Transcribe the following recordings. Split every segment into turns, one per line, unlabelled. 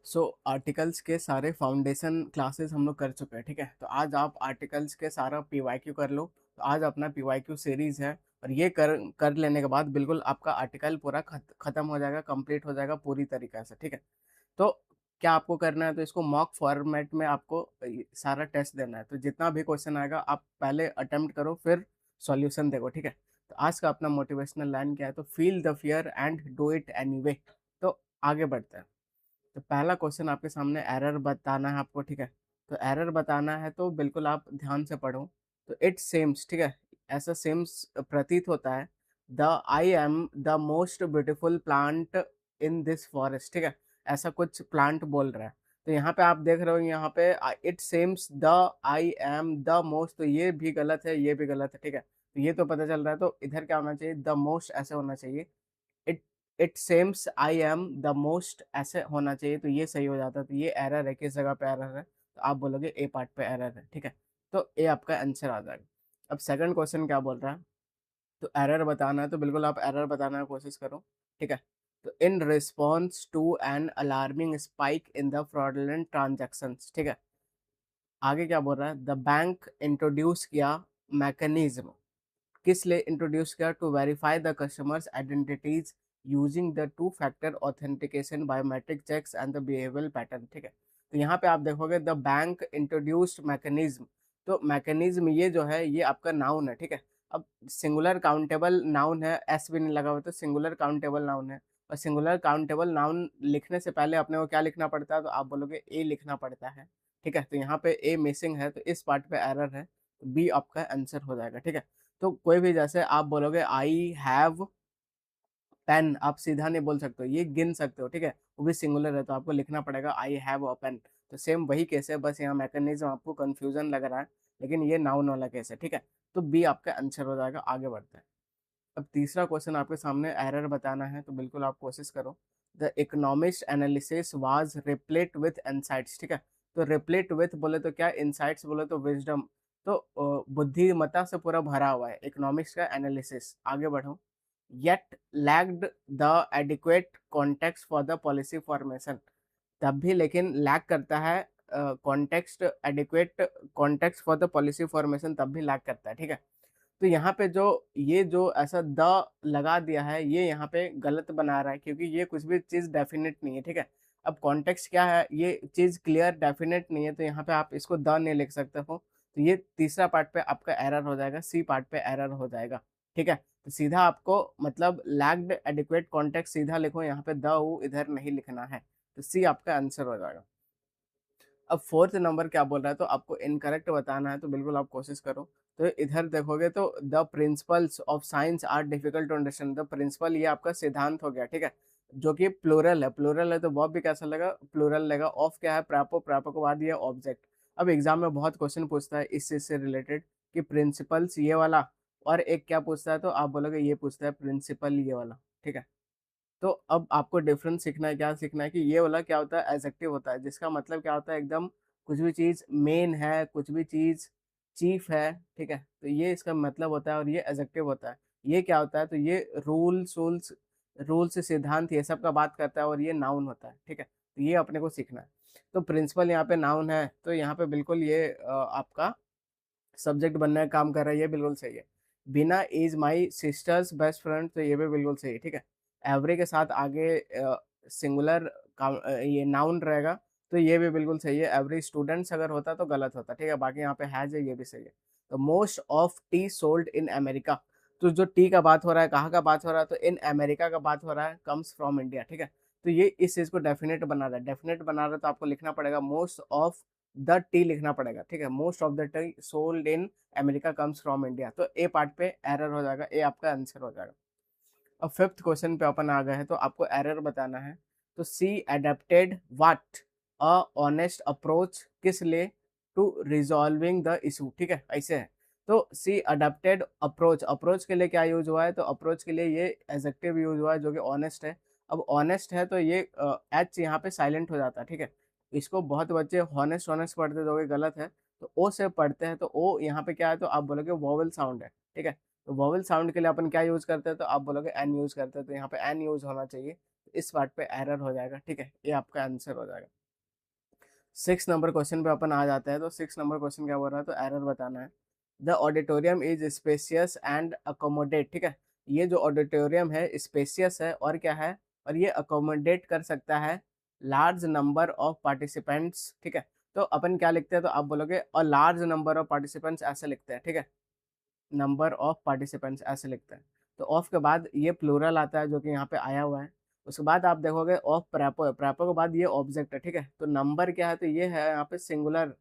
Articles के सारे foundation classes हम लोग कर चुके हैं, ठीक है। तो आज आप आर्टिकल्स के सारा पीवाईक्यू कर लो। तो आज अपना पीवाईक्यू सीरीज है और ये कर कर लेने के बाद बिल्कुल आपका आर्टिकल पूरा खत्म हो जाएगा, कंप्लीट हो जाएगा पूरी तरीके से, ठीक है। तो क्या आपको करना है, तो इसको मॉक फॉर्मेट में आपको सारा टेस्ट देना है। तो जितना भी क्वेश्चन आएगा आप पहले अटेम्प्ट करो, फिर सॉल्यूशन देखो, ठीक है। तो आज का अपना मोटिवेशनल लाइन क्या है, तो feel the fear and do it anyway. तो आगे बढ़ते हैं। तो पहला क्वेश्चन आपके सामने एरर बताना है आपको, ठीक है। तो एरर बताना है तो बिल्कुल आप ध्यान से पढ़ो। तो इट सेम्स, ठीक है, ऐसा सेम्स प्रतीत होता है, the I am the most beautiful plant in this forest, ठीक है। ऐसा कुछ प्लांट बोल रहा है। तो यहाँ पे आप देख रहे हो, यहाँ पे it seems the I am the most, तो ये भी गलत है, ये भी गलत है, ठीक है। तो ये तो पता चल रहा है, तो इधर क्या होना चाहिए, द मोस्ट ऐसे होना चाहिए। It it seems I am the most ऐसे होना चाहिए, तो ये सही हो जाता है। तो ये एरर है, किस जगह पे एरर है, तो आप बोलोगे ए पार्ट पे एरर है, ठीक है। तो ए आपका आंसर आ जाएगा। अब सेकंड क्वेश्चन क्या बोल रहा है, तो एरर बताना है, तो बिल्कुल आप एरर बताने की कोशिश करो, ठीक है। तो in response to an alarming spike in the fraudulent transactions, ठीक है। आगे क्या बोल रहा है, द बैंक इंट्रोड्यूस किया मैकेनिज्म, किस लिए इंट्रोड्यूस किया, to verify the customers identities using the two factor authentication biometric checks and the behavioural pattern, ठीक है। तो यहाँ पे आप देखोगे द बैंक इंट्रोड्यूस्ड मैकेनिज्म, तो मैकेनिज्म ये जो है ये आपका नाउन है, ठीक है। अब सिंगुलर काउंटेबल नाउन है, एस भी नहीं लगा हुआ, तो सिंगुलर काउंटेबल नाउन है। और सिंगुलर काउंटेबल नाउन लिखने से पहले अपने को क्या लिखना पड़ता है, तो आप बोलोगे ए लिखना पड़ता है, ठीक है। तो यहाँ पे ए मिसिंग है, तो इस पार्ट पे एरर है, तो बी आपका आंसर हो जाएगा, ठीक है। तो कोई भी जैसे आप बोलोगे आई हैव पेन, आप सीधा नहीं बोल सकते हो, ये गिन सकते हो, ठीक है। वो भी सिंगुलर है, तो आपको लिखना पड़ेगा आई हैव अ पेन। तो सेम वही केस है, बस यहाँ मैकेनिज्म आपको कंफ्यूजन लग रहा है, लेकिन ये नाउन वाला केस है, ठीक है। तो बी आपका आंसर हो जाएगा। आगे बढ़ते हैं। अब तीसरा क्वेश्चन आपके सामने एरर बताना है, तो बिल्कुल आप कोशिश करो। The economist analysis was repellent with insights, ठीक है। तो रिप्लेट विथ बोले तो क्या, इनसाइट्स बोले तो विजडम। तो बुद्धिमत्ता से पूरा भरा हुआ है इकोनॉमिक्स का एनालिसिस। आगे बढ़ो। Yet lagged the adequate context for the policy formation, तब भी लेकिन लैग करता है context, adequate context for the policy formation तब भी लैग करता है, ठीक है। तो यहाँ पे जो ये जो ऐसा द लगा दिया है, ये यहाँ पे गलत बना रहा है, क्योंकि ये कुछ भी चीज़ डेफिनेट नहीं है, ठीक है। अब कॉन्टेक्स्ट क्या है, ये चीज़ क्लियर डेफिनेट नहीं है, तो यहाँ पे आप इसको द नहीं लिख सकते हो। तो ये तीसरा पार्ट पे आपका एरर हो जाएगा, सी पार्ट पे एरर हो जाएगा, ठीक है। तो सीधा आपको मतलब लैग्ड एडिक्वेट कॉन्टेक्स्ट सीधा लिखो, यहाँ पे द उ इधर नहीं लिखना है। तो सी आपका आंसर हो जाएगा। अब फोर्थ नंबर क्या बोल रहा है, तो आपको इनकरेक्ट बताना है, तो बिल्कुल आप कोशिश करो। तो इधर देखोगे तो the principles of science are difficult to understand, the principle ये आपका सिद्धांत हो गया, ठीक है। जो कि प्लूरल है, प्लूरल है तो वर्ब भी कैसा लगा, प्लूरल लेगा। ऑफ क्या है, प्रापो, प्रापो के बाद ये ऑब्जेक्ट। अब एग्जाम में बहुत क्वेश्चन पूछता है इस चीज से रिलेटेड, कि प्रिंसिपल्स ये वाला, और एक क्या पूछता है, तो आप बोलोगे ये पूछता है प्रिंसिपल ये वाला, ठीक है। तो अब आपको डिफरेंस सीखना है, क्या सीखना है, कि ये वाला क्या होता है, एडजेक्टिव होता है, जिसका मतलब क्या होता है, एकदम कुछ भी चीज़ मेन है, कुछ भी चीज़ चीफ है, ठीक है। तो ये इसका मतलब होता है, और ये एडजेक्टिव होता है। ये क्या होता है, तो ये रूल्स सिद्धांत ये सब का बात करता है, और ये नाउन होता है, ठीक है। तो ये अपने को सीखना है। तो प्रिंसिपल यहाँ पे नाउन है, तो यहाँ पे बिल्कुल ये आपका सब्जेक्ट बनने का काम कर रहा है, ये बिल्कुल सही है। बिना is my sisters best friend, तो ये भी बिल्कुल सही है, ठीक है। एवरी के साथ आगे सिंगुलर ये नाउन रहेगा, तो ये भी बिल्कुल सही है। एवरी स्टूडेंट्स अगर होता तो गलत होता, ठीक है। बाकी यहाँ पे हैज है, ये भी सही है। तो most of T sold in America, तो जो टी का बात हो रहा है, कहाँ का बात हो रहा है, तो इन अमेरिका का बात हो रहा है, कम्स फ्रॉम इंडिया, ठीक है। तो ये इस चीज को डेफिनेट बना रहा है, डेफिनेट बना रहा है, तो आपको लिखना पड़ेगा मोस्ट ऑफ द टी लिखना पड़ेगा, ठीक है। Most of the T sold in America comes from India, तो ए पार्ट पे एरर हो जाएगा, ए आपका आंसर हो जाएगा। अब फिफ्थ क्वेश्चन पे अपन आ गए हैं, तो आपको एरर बताना है। तो she adapted what a honest approach, किस लिए, टू रिजॉल्विंग द इशू, ठीक है, ऐसे है। तो सी अडेप्टेड अप्रोच, अप्रोच के लिए क्या यूज हुआ है, तो अप्रोच के लिए ये एडजेक्टिव यूज हुआ है, जो कि ऑनेस्ट है। अब ऑनेस्ट है, तो ये एच यहाँ पे साइलेंट हो जाता है, ठीक है। इसको बहुत बच्चे हॉनेस्ट हॉनेस्ट पढ़ते, जो कि गलत है। तो ओ से पढ़ते हैं, तो ओ यहाँ पे क्या है, तो आप बोलोगे वोवेल साउंड है, ठीक है। तो वोवेल साउंड के लिए अपन क्या यूज करते हैं, तो आप बोलोगे एन यूज करते हैं, तो यहाँ पे एन यूज होना चाहिए। इस पार्ट पे एरर हो जाएगा, ठीक है, ये आपका आंसर हो जाएगा। 6 नंबर क्वेश्चन पे अपन आ जाते हैं। तो 6 नंबर क्वेश्चन क्या बोल रहा है, तो एरर बताना है। The auditorium is spacious and accommodate, ठीक है, ये जो ऑडिटोरियम है स्पेसियस है और क्या है, और ये अकोमोडेट कर सकता है लार्ज नंबर ऑफ पार्टिसिपेंट्स, ठीक है। तो अपन क्या लिखते हैं, तो आप बोलोगे a large number of participants ऐसे लिखते हैं, ठीक है, नंबर ऑफ पार्टिसिपेंट्स ऐसे लिखते हैं। तो ऑफ के बाद ये प्लूरल आता है जो कि यहाँ पे आया हुआ है। उसके बाद आप देखोगे ऑफ प्रेपो है, प्रेपो के बाद ये ऑब्जेक्ट है, ठीक है। तो नंबर क्या है, तो ये है यहाँ पे सिंगुलर,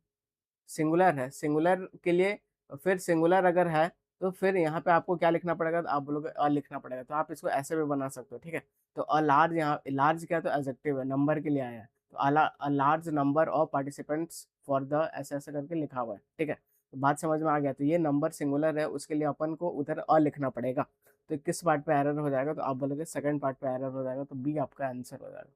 सिंगुलर है, सिंगुलर के लिए फिर सिंगुलर अगर है तो फिर यहाँ पे आपको क्या लिखना पड़ेगा, तो आप बोलोगे अ लिखना पड़ेगा। तो आप इसको ऐसे भी बना सकते हो, ठीक है। तो अ लार्ज, यहाँ लार्ज क्या है, तो एडजेक्टिव है, नंबर के लिए आया है। तो a large number of participants for the ऐसे ऐसे करके लिखा हुआ है, ठीक है। तो बात समझ में आ गया। तो ये नंबर सिंगुलर है, उसके लिए अपन को उधर अ लिखना पड़ेगा। तो किस पार्ट पे एरर हो जाएगा, तो आप बोलोगे सेकंड पार्ट पे एरर हो जाएगा, तो बी आपका आंसर हो जाएगा।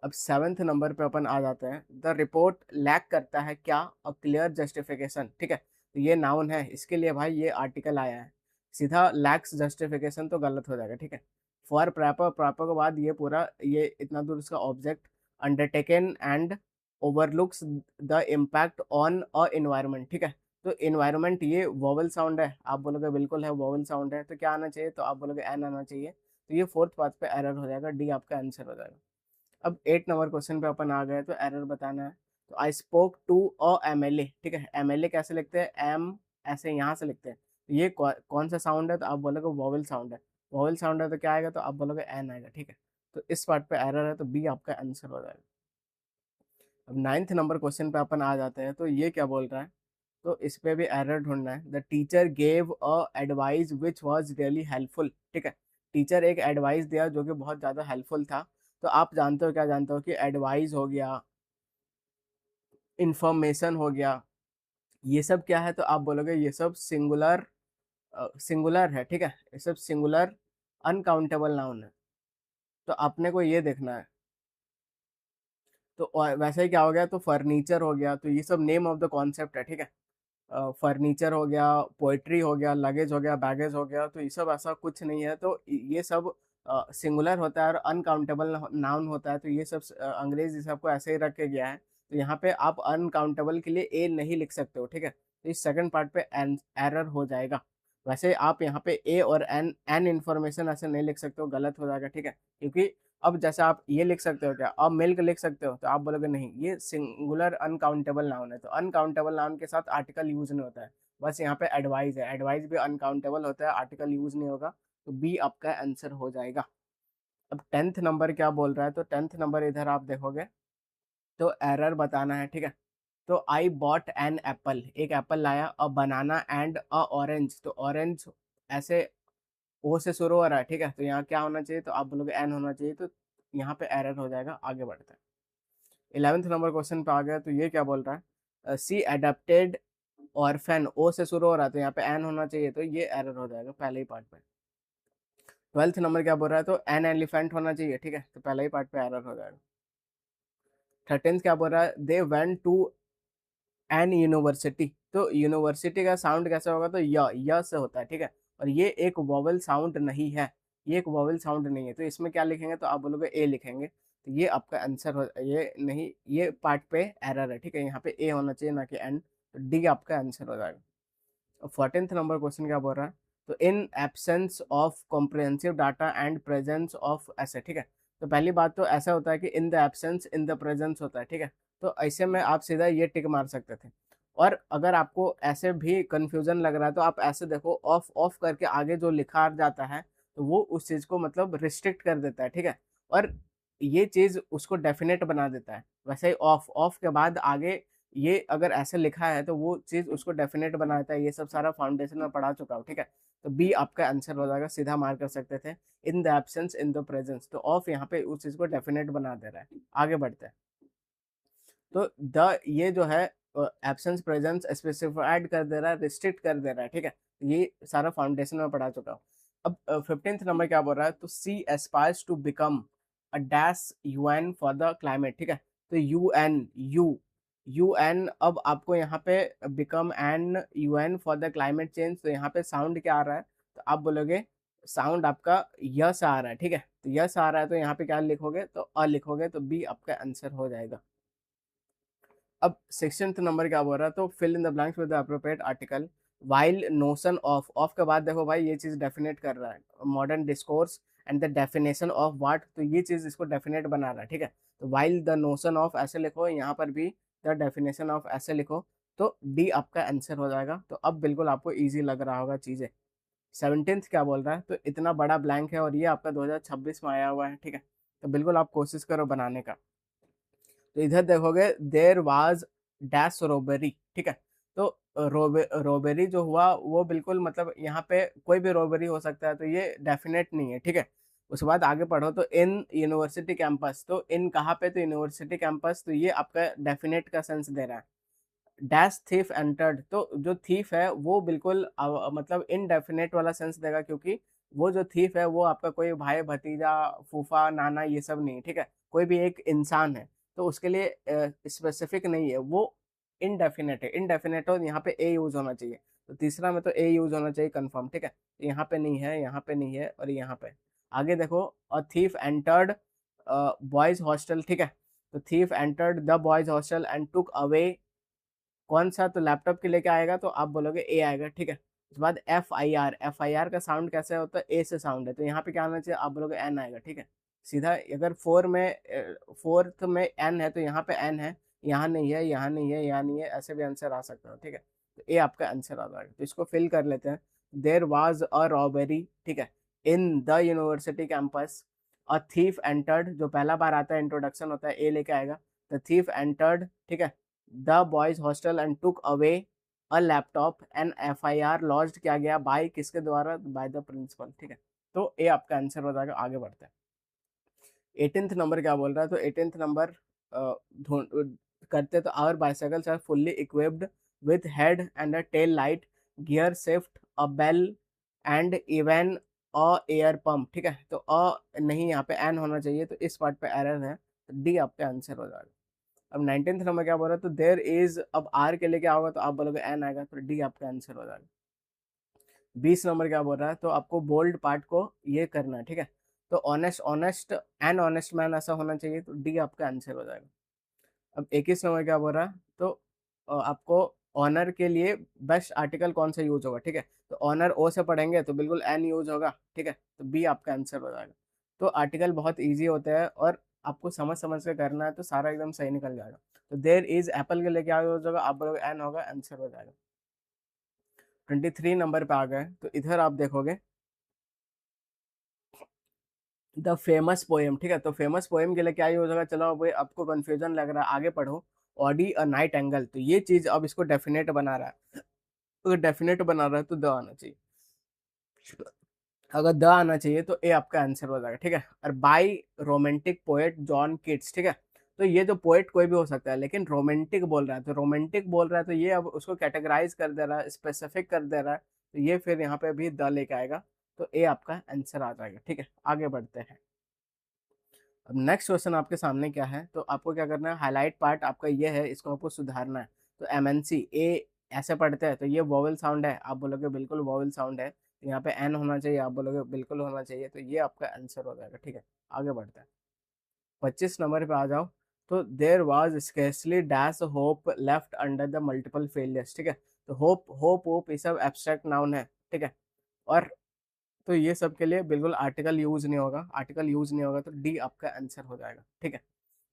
अब 7th नंबर पे अपन आ जाते हैं। द रिपोर्ट लैक करता है क्या, अ क्लियर जस्टिफिकेशन, ठीक है। तो ये नाउन है, इसके लिए भाई ये आर्टिकल आया है। सीधा लैक्स जस्टिफिकेशन तो गलत हो जाएगा, ठीक है। फॉर प्रॉपर, प्रॉपर के बाद ये पूरा, ये इतना दूर इसका object, undertaken and overlooks the impact on a environment, ठीक है। तो एनवायरनमेंट ये वोवल साउंड है, आप बोलोगे बिल्कुल है वोवल साउंड है, तो क्या आना चाहिए, तो आप बोलोगे एन आना चाहिए। तो ये फोर्थ पार्ट पे एरर हो जाएगा, डी आपका आंसर हो जाएगा। अब 8 नंबर क्वेश्चन पे अपन आ गए। तो एरर बताना है। तो I spoke to a MLA, ठीक है, एमएलए कैसे लिखते हैं, एम ऐसे यहाँ से लिखते हैं। तो ये कौन सा साउंड है, तो आप बोलोगे वोवल साउंड है। वोवल साउंड है तो क्या आएगा, तो आप बोलोगे एन आएगा, ठीक है। तो इस पार्ट पे एरर है, तो बी आपका आंसर हो जाएगा। अब 9th नंबर क्वेश्चन पे अपन आ जाते हैं। तो ये क्या बोल रहा है, तो इस पे भी एरर ढूंढना है। The teacher gave a advice which was really helpful, ठीक है। टीचर एक एडवाइस दिया जो कि बहुत ज़्यादा हेल्पफुल था। तो आप जानते हो, क्या जानते हो कि एडवाइस हो गया, इंफॉर्मेशन हो गया, ये सब क्या है, तो आप बोलोगे ये सब सिंगुलर, सिंगुलर है, ठीक है, ये सब सिंगुलर अनकाउंटेबल नाउन है। तो अपने को ये देखना है। तो वैसे ही क्या हो गया, तो फर्नीचर हो गया, तो ये सब नेम ऑफ द कॉन्सेप्ट है, ठीक है। फर्नीचर हो गया, पोएट्री हो गया, लगेज हो गया, बैगेज हो गया, तो ये सब ऐसा कुछ नहीं है। तो ये सब सिंगुलर होता है और अनकाउंटेबल नाउन होता है। तो ये सब अंग्रेज इस सबको ऐसे ही रख के गया है। तो यहाँ पे आप अनकाउंटेबल के लिए ए नहीं लिख सकते हो, ठीक है। तो इस सेकंड पार्ट पे एरर हो जाएगा। वैसे आप यहाँ पे ए और एन इन्फॉर्मेशन ऐसे नहीं लिख सकते हो, गलत हो जाएगा, ठीक है। क्योंकि अब जैसे आप ये लिख सकते हो क्या, अब मिल्क लिख सकते हो, तो आप बोलोगे नहीं, ये सिंगुलर अनकाउंटेबल नाउन है। तो अनकाउंटेबल नाउन के साथ आर्टिकल यूज नहीं होता है। बस यहाँ पे एडवाइस है, एडवाइस भी अनकाउंटेबल होता है, आर्टिकल यूज नहीं होगा। तो बी आपका आंसर हो जाएगा। अब 10th नंबर क्या बोल रहा है, तो 10th नंबर इधर आप देखोगे तो एरर बताना है, ठीक है। तो आई बॉट एन एप्पल, एक एप्पल लाया, अ बनाना एंड अ ऑरेंज, तो ऑरेंज ऐसे ओ से शुरू हो रहा है, ठीक है। तो यहाँ क्या होना चाहिए, तो आप बोलोगे एन होना चाहिए। तो यहाँ पे एरर हो जाएगा, आगे बढ़ते हैं। 11th नंबर क्वेश्चन पे आ गया। तो ये क्या बोल रहा है, सी एडेप्टेड ऑर्फेन, ओ से शुरू हो रहा है, तो यहाँ पे एन होना चाहिए। तो ये एरर हो जाएगा पहले ही पार्ट पे। 12th नंबर क्या बोल रहा है, तो एन एलिफेंट होना चाहिए, ठीक है। तो पहले ही पार्ट पे एरर हो जाएगा। 13th क्या बोल रहा है, they went to an university, तो यूनिवर्सिटी का साउंड कैसा होगा, तो य से होता है, ठीक है। और ये एक वोवल साउंड नहीं है, ये एक वोवल साउंड नहीं है। तो इसमें क्या लिखेंगे, तो आप बोलोगे ए लिखेंगे। तो ये आपका आंसर हो, ये नहीं, ये पार्ट पे एरर है, ठीक है। यहाँ पे ए होना चाहिए ना कि एन। तो डी आपका आंसर हो जाएगा। और 14th नंबर क्वेश्चन क्या बोल रहा है, तो in absence of comprehensive data and presence of ऐसे, ठीक है। तो पहली बात तो ऐसा होता है कि in the absence, in the presence होता है, ठीक है। तो ऐसे में आप सीधा ये टिक मार सकते थे। और अगर आपको ऐसे भी कंफ्यूजन लग रहा है, तो आप ऐसे देखो, ऑफ ऑफ करके आगे जो लिखा जाता है, तो वो उस चीज को मतलब रिस्ट्रिक्ट कर देता है, ठीक है। और ये चीज उसको डेफिनेट बना देता है। वैसे ही ऑफ, ऑफ के बाद आगे ये अगर ऐसे लिखा है, तो वो चीज उसको डेफिनेट बनाता है। ये सब सारा फाउंडेशन में पढ़ा चुका हूँ, ठीक है। तो बी आपका आंसर हो जाएगा, सीधा मार कर सकते थे। In the absence, in the presence, तो ऑफ यहाँ पे उस चीज को डेफिनेट बना दे रहा है। आगे बढ़ते हैं। तो द ये जो है एब्सेंस प्रेजेंस स्पेसिफाइड कर दे रहा है, रिस्ट्रिक्ट कर दे रहा है, ठीक है। ये सारा फाउंडेशन में पढ़ा चुका हूँ। अब 15th नंबर क्या बोल रहा है, तो she aspires to become a dash UN for the climate, ठीक है। तो यूएन, अब आपको यहाँ पे become an UN for the climate change, तो यहाँ पे साउंड क्या आ रहा है, तो आप बोलोगे साउंड आपका य से आ रहा है, ठीक है, तो य से आ रहा है तो यहाँ पे क्या लिखोगे, तो अ लिखोगे, तो बी आपका आंसर हो जाएगा। अब 16th नंबर क्या बोल रहा है, तो fill in the blanks with the appropriate article. While notion of, of के बाद देखो भाई ये चीज डेफिनेट कर रहा है, modern discourse and the definition of what, तो ये चीज इसको डेफिनेट बना रहा है, ठीक है। तो वाइल द नोशन ऑफ ऐसे लिखो, यहाँ पर भी द डेफिनेशन ऑफ ऐसे लिखो, तो डी आपका आंसर हो जाएगा। तो अब बिल्कुल आपको ईजी लग रहा होगा चीजें। 17th क्या बोल रहा है, तो इतना बड़ा ब्लैंक है और ये आपका 2026 में आया हुआ है, ठीक है, तो बिल्कुल आप कोशिश करो बनाने का। तो इधर देखोगे देर वाज डैश रोबेरी, ठीक है, तो रोबेरी जो हुआ वो बिल्कुल मतलब यहाँ पे कोई भी रोबेरी हो सकता है, तो ये डेफिनेट नहीं है, ठीक है। उसके बाद आगे पढ़ो, तो इन यूनिवर्सिटी कैंपस, तो इन कहाँ पे, तो यूनिवर्सिटी कैंपस, तो ये आपका डेफिनेट का सेंस दे रहा है। डैश थीफ एंटर्ड, तो जो थीफ है वो बिल्कुल मतलब इनडेफिनेट वाला सेंस देगा, क्योंकि वो जो थीफ है वो आपका कोई भाई भतीजा फूफा नाना ये सब नहीं है, ठीक है, कोई भी एक इंसान है, तो उसके लिए स्पेसिफिक नहीं है, वो इनडेफिनेट है। इनडेफिनेट हो यहाँ पे ए यूज होना चाहिए, तो तीसरा में तो ए यूज होना चाहिए कंफर्म, ठीक है, यहाँ पे नहीं है, यहाँ पे नहीं है, और यहाँ पे। आगे देखो, a thief entered boys hostel, ठीक है, तो thief entered the boys hostel and took away कौन सा, तो लैपटॉप के लेके आएगा, तो आप बोलोगे ए आएगा, ठीक है। उसके बाद F I R, F I R का साउंड कैसे होता है, ए से साउंड है, तो यहाँ पे क्या आना चाहिए, आप बोलोगे एन आएगा, ठीक है, सीधा। अगर फोर्थ में एन है तो यहाँ पे एन है, यहाँ नहीं है, यहाँ नहीं है, यहाँ नहीं है, ऐसे भी आंसर आ सकता है, ठीक है, तो ए आपका आंसर आ जाएगा। तो इसको फिल कर लेते हैं। देर वाज अ रॉबेरी, ठीक है, in the university campus. A thief entered, जो पहला बार आता है इंट्रोडक्शन होता है, ए लेके आएगा। द थीफ एंटर्ड, ठीक है, the boys hostel and took away a laptop and FIR launch किया गया बाय किसके द्वारा, बाय द प्रिंसिपल, ठीक है, तो ए आपका आंसर हो जाएगा। आगे बढ़ते हैं। 18th नंबर क्या बोल रहा है, तो 18th नंबर करते, तो our bicycles are fully equipped with head and a tail light, gear shift, a bell and even a air pump, ठीक है, तो अ नहीं, यहाँ पे एन होना चाहिए, तो इस पार्ट पे एरर है, तो डी आपका आंसर हो जाएगा। अब 19th नंबर क्या बोल रहा है, तो देर इज, अब आर के लिए क्या होगा, तो आप बोलोगे एन आएगा, तो डी आपका आंसर हो जाएगा। 20 नंबर क्या बोल रहा है, तो आपको बोल्ड पार्ट को ये करना है, ठीक है, तो honest, honest and honest man ऐसा होना चाहिए, तो डी आपका आंसर हो जाएगा। अब 21 नंबर क्या बोल रहा है, तो आपको ऑनर के लिए बेस्ट आर्टिकल कौन सा यूज होगा, ठीक है, तो ऑनर ओ से पढ़ेंगे तो बिल्कुल एन यूज होगा, ठीक है, तो बी आपका आंसर हो जाएगा। तो आर्टिकल बहुत ईजी होता है और आपको समझ समझ के करना है, तो सारा एकदम सही निकल जाएगा। तो देर इज एप्पल के लिए क्या यूज होगा, आप बोलोगे एन होगा, आंसर हो जाएगा। 23 नंबर पे आ गए, तो इधर आप देखोगे द फेमस पोएम, ठीक है, तो फेमस पोएम के लिए क्या यूज होगा, चलो अब आपको कंफ्यूजन लग रहा है, आगे पढ़ो। ऑडी अ नाइट एंगल, तो ये चीज अब इसको डेफिनेट बना रहा है, अगर डेफिनेट बना रहा है तो द आना चाहिए, अगर द आना चाहिए तो ए आपका आंसर हो जाएगा, ठीक है। और by romantic poet John Keats, ठीक है, तो ये जो पोएट कोई भी हो सकता है, लेकिन रोमांटिक बोल रहा है, तो रोमांटिक बोल रहा है, तो ये अब उसको कैटेगराइज कर दे रहा है, स्पेसिफिक कर दे रहा है, तो ये फिर यहाँ पे भी द लेके आएगा, तो ए आपका आंसर आ जाएगा, ठीक है। आगे बढ़ते हैं। अब नेक्स्ट क्वेश्चन आपके सामने क्या है, तो आपको क्या करना है, हाईलाइट पार्ट आपका ये है, इसको आपको सुधारना है। तो MNC ए ऐसे पढ़ते हैं, तो ये वोवेल साउंड है, आप बोलोगे बिल्कुल वोवेल साउंड है, तो यहाँ पे एन होना चाहिए, आप बोलोगे बिल्कुल होना चाहिए, तो ये आपका आंसर हो जाएगा, ठीक है। आगे बढ़ते हैं। 25 नंबर पे आ जाओ, तो there was scarcely dash hope left under the multiple failures, ठीक है, तो होप होप होप ये सब एब्स्ट्रैक्ट नाउन है, ठीक है, और तो ये सब के लिए बिल्कुल आर्टिकल यूज नहीं होगा, आर्टिकल यूज नहीं होगा, तो डी आपका आंसर हो जाएगा, ठीक है।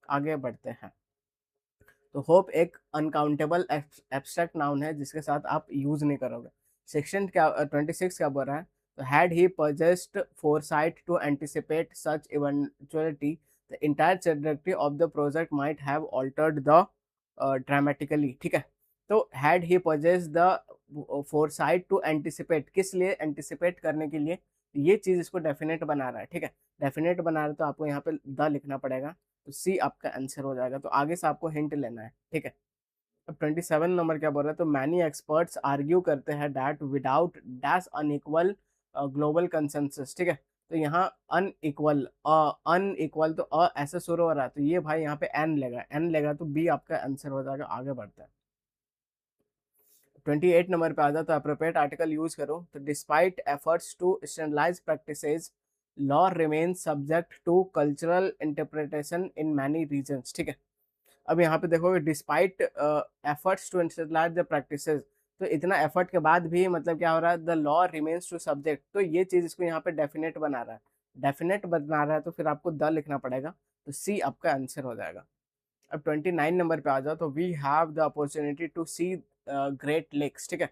आगे बढ़ते हैं। तो होप एक अनकाउंटेबल एब्स्ट्रैक्ट नाउन है जिसके साथ आप यूज नहीं करोगे। सेक्शन क्या 26 क्या बोल रहा है, तो had he possessed foresight to anticipate such eventuality the entire trajectory of the project might have altered the dramatically, ठीक है, तो had he possessed the foresight to anticipate, किस लिए, एंटिसिपेट करने के लिए, ये चीज इसको डेफिनेट बना रहा है, ठीक है, डेफिनेट बना रहा है, तो आपको यहाँ पे द लिखना पड़ेगा, तो सी आपका आंसर हो जाएगा। तो आगे से आपको हिंट लेना है, ठीक है। अब 27 नंबर क्या बोल रहा है, तो मैनी एक्सपर्ट्स आर्ग्यू करते हैं that without dash unequal global consensus, ठीक है, तो यहाँ अनइक्वल अनइक्वल, तो ऐसे शुरू हो रहा है, तो ये भाई यहाँ पे एन लेगा, एन लेगा, तो बी आपका आंसर हो जाएगा। आगे बढ़ता है। 28 नंबर पे आ जाओ, तो अप्रोप्रिएट आर्टिकल यूज करो। तो despite efforts to standardise practices, law remains subject to cultural interpretation in many regions. ठीक है, अब यहाँ पे देखोगे despite efforts to standardise the practices, तो इतना एफर्ट के बाद भी मतलब क्या हो रहा है, the law remains to subject, तो ये चीज इसको यहाँ पे डेफिनेट बना रहा है। डेफिनेट बना रहा है तो फिर आपको द लिखना पड़ेगा, तो सी आपका आंसर हो जाएगा। अब 29 नंबर पे आ जाओ, तो we have the opportunity to see great lakes. ठीक है,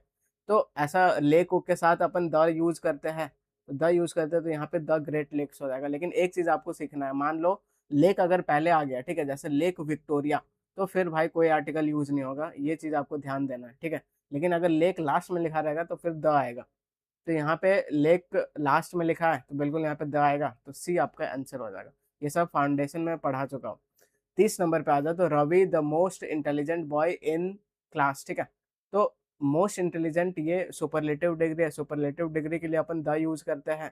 तो ऐसा लेक के साथ अपन द यूज करते हैं, तो द यूज करते हैं, तो यहाँ पे द ग्रेट लेक्स हो जाएगा। लेकिन एक चीज आपको सीखना है, मान लो लेक अगर पहले आ गया, ठीक है, जैसे लेक विक्टोरिया, तो फिर भाई कोई आर्टिकल यूज नहीं होगा, ये चीज आपको ध्यान देना है। ठीक है, लेकिन अगर लेक लास्ट में लिखा रहेगा तो फिर द आएगा। तो यहाँ पे लेक लास्ट में लिखा है तो बिल्कुल यहाँ पे द आएगा, तो सी आपका आंसर हो जाएगा। ये सब फाउंडेशन में पढ़ा चुका हूँ। 30 नंबर पे आ जाओ, तो Ravi the most intelligent boy in class. ठीक है, तो मोस्ट इंटेलिजेंट ये सुपरलेटिव डिग्री है, सुपरलेटिव डिग्री के लिए अपन द यूज करते हैं।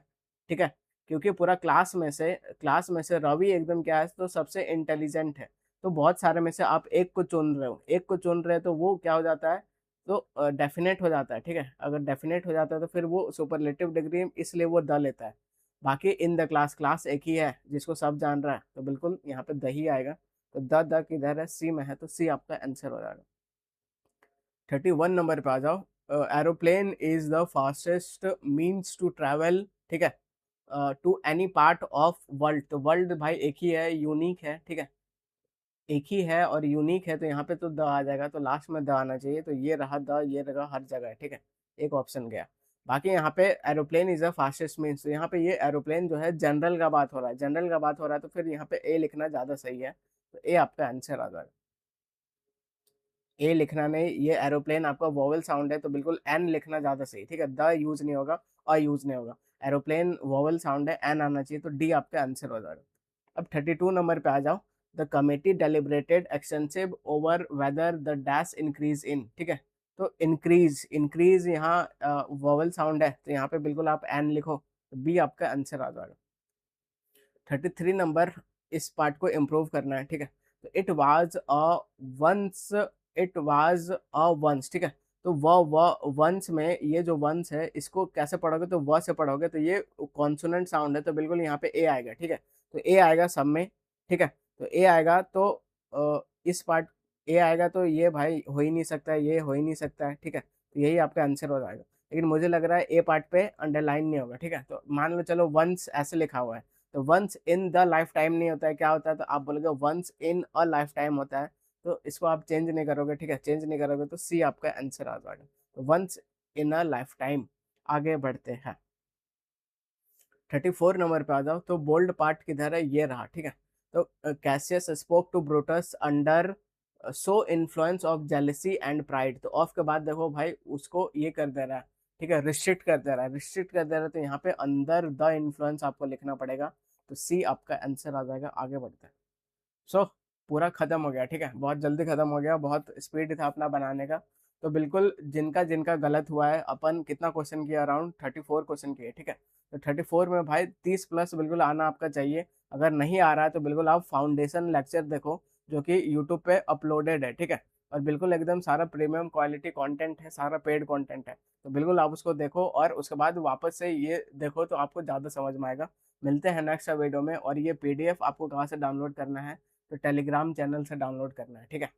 ठीक है, क्योंकि पूरा क्लास में से रवि एकदम क्या है, तो सबसे इंटेलिजेंट है। तो बहुत सारे में से आप एक को चुन रहे हो, एक को चुन रहे हो, तो वो क्या हो जाता है, तो डेफिनेट हो जाता है। ठीक है, अगर डेफिनेट हो जाता है तो फिर वो सुपरलेटिव डिग्री, इसलिए वो द लेता है। बाकी इन द क्लास, क्लास एक ही है जिसको सब जान रहा है, तो बिल्कुल यहाँ पे द ही आएगा। तो द किधर है, सी में है, तो सी आपका आंसर हो जाएगा। 31 नंबर पे आ जाओ। Aeroplane is the fastest means to travel. ठीक है, to any part of world, तो वर्ल्ड भाई एक ही है, यूनिक है। ठीक है, एक ही है और यूनिक है, तो यहाँ पे तो द आ जाएगा, तो लास्ट में द आना चाहिए, तो ये रहा द, ये रहा हर जगह है। ठीक है, एक ऑप्शन गया। बाकी यहाँ पे aeroplane is the fastest means, तो यहाँ पे ये एरोप्लेन जो है जनरल का बात हो रहा है, जनरल का बात हो रहा है, तो फिर यहाँ पे ए लिखना ज़्यादा सही है, तो ए आपका आंसर आ जाएगा। ए लिखना नहीं, ये एरोप्लेन आपका वोवल साउंड है, तो बिल्कुल एन लिखना ज़्यादा सही। ठीक है, द यूज नहीं होगा, अ यूज नहीं होगा, एरोप्लेन वोवल साउंड है, एन आना चाहिए, तो डी आपका आंसर हो जाएगा। अब 32 नंबर पे आ जाओ। The committee deliberated extensive over whether the dash increase in. ठीक है, तो इंक्रीज, इंक्रीज यहाँ वोवल साउंड है, तो यहाँ पे बिल्कुल आप एन लिखो, तो बी आपका आंसर आ जाएगा। 33 नंबर, इस पार्ट को इम्प्रूव करना है। ठीक है, तो it was a once, it was a once. ठीक है, तो व वंस में ये जो वंस है, इसको कैसे पढ़ोगे, तो व से पढ़ोगे, तो ये कॉन्सोनेंट साउंड है, तो बिल्कुल यहाँ पे ए आएगा। ठीक है, तो ए आएगा सब में। ठीक है, तो ए आएगा, तो इस पार्ट ए आएगा, तो ये भाई हो ही नहीं सकता है, ये हो ही नहीं सकता है। ठीक है, तो यही आपका आंसर हो जाएगा। लेकिन मुझे लग रहा है ए पार्ट पे अंडरलाइन नहीं होगा। ठीक है, तो मान लो चलो वंस ऐसे लिखा हुआ है, तो once in the life time नहीं होता है, क्या होता है, तो आप बोलोगे once in a life time होता है, तो इसको आप चेंज नहीं करोगे। ठीक है, चेंज नहीं करोगे, तो सी आपका आंसर आ जाएगा, तो once in a life time. आगे बढ़ते हैं, 34 नंबर पे आ जाओ, तो बोल्ड पार्ट किधर है, ये रहा। ठीक है, तो Cassius spoke to Brutus under so influence of jealousy and pride, तो ऑफ के बाद देखो भाई उसको ये कर दे रहा है। ठीक है, रिस्ट्रिक्ट कर दे रहा है, रिस्ट्रिक्ट कर दे रहा है, तो यहाँ पे अंदर द इन्फ्लुएंस आपको लिखना पड़ेगा, तो सी आपका आंसर आ जाएगा। आगे बढ़ते हैं। सो पूरा खत्म हो गया। ठीक है, बहुत जल्दी खत्म हो गया, बहुत स्पीड था अपना बनाने का। तो बिल्कुल जिनका जिनका गलत हुआ है, अपन कितना क्वेश्चन किया, अराउंड 34 क्वेश्चन किए। ठीक है, तो 34 में भाई 30 प्लस बिल्कुल आना आपका चाहिए। अगर नहीं आ रहा है तो बिल्कुल आप फाउंडेशन लेक्चर देखो, जो कि यूट्यूब पे अपलोडेड है। ठीक है, और बिल्कुल एकदम सारा प्रीमियम क्वालिटी कंटेंट है, सारा पेड कंटेंट है, तो बिल्कुल आप उसको देखो और उसके बाद वापस से ये देखो, तो आपको ज़्यादा समझ में आएगा। मिलते हैं नेक्स्ट वीडियो में। और ये पीडीएफ आपको कहाँ से डाउनलोड करना है, तो टेलीग्राम चैनल से डाउनलोड करना है। ठीक है।